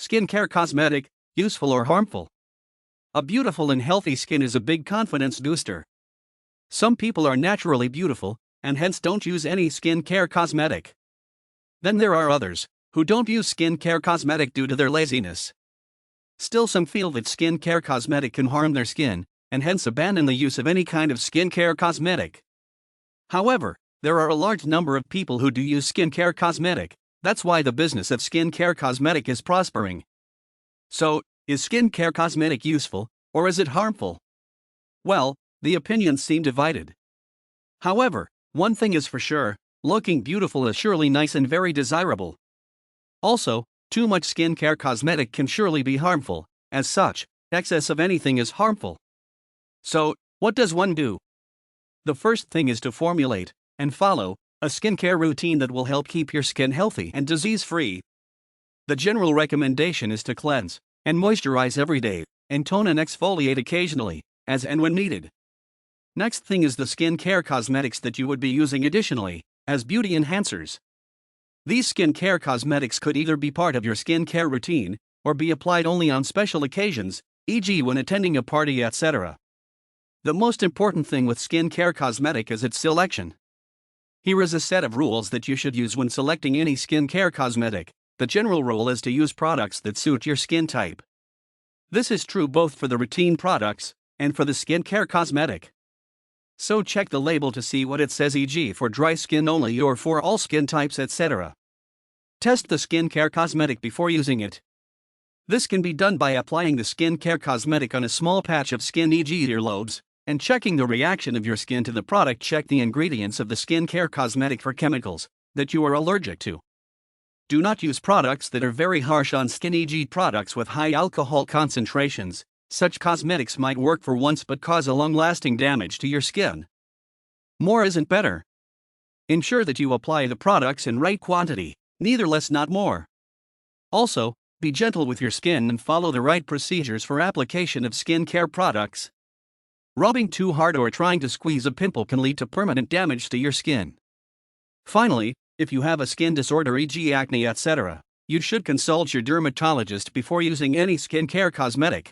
Skincare cosmetic, useful or harmful? A beautiful and healthy skin is a big confidence booster. Some people are naturally beautiful, and hence don't use any skincare cosmetic. Then there are others, who don't use skincare cosmetic due to their laziness. Still, some feel that skincare cosmetic can harm their skin, and hence abandon the use of any kind of skincare cosmetic. However, there are a large number of people who do use skincare cosmetic. That's why the business of skincare cosmetic is prospering. So, is skincare cosmetic useful, or is it harmful? Well, the opinions seem divided. However, one thing is for sure, looking beautiful is surely nice and very desirable. Also, too much skincare cosmetic can surely be harmful. As such, excess of anything is harmful. So, what does one do? The first thing is to formulate and follow a skincare routine that will help keep your skin healthy and disease-free. The general recommendation is to cleanse and moisturize every day, and tone and exfoliate occasionally, as and when needed. Next thing is the skincare cosmetics that you would be using additionally, as beauty enhancers. These skincare cosmetics could either be part of your skincare routine, or be applied only on special occasions, e.g. when attending a party, etc. The most important thing with skincare cosmetic is its selection. Here is a set of rules that you should use when selecting any skincare cosmetic. The general rule is to use products that suit your skin type. This is true both for the routine products and for the skincare cosmetic. So check the label to see what it says, e.g. for dry skin only or for all skin types, etc. Test the skincare cosmetic before using it. This can be done by applying the skincare cosmetic on a small patch of skin, e.g. earlobes, and checking the reaction of your skin to the product. Check the ingredients of the skincare cosmetic for chemicals that you are allergic to. Do not use products that are very harsh on skin, e.g. products with high alcohol concentrations. Such cosmetics might work for once but cause a long-lasting damage to your skin. More isn't better. Ensure that you apply the products in right quantity, neither less not more. Also, be gentle with your skin and follow the right procedures for application of skincare products. Rubbing too hard or trying to squeeze a pimple can lead to permanent damage to your skin. Finally, if you have a skin disorder, e.g. acne, etc., you should consult your dermatologist before using any skincare cosmetic.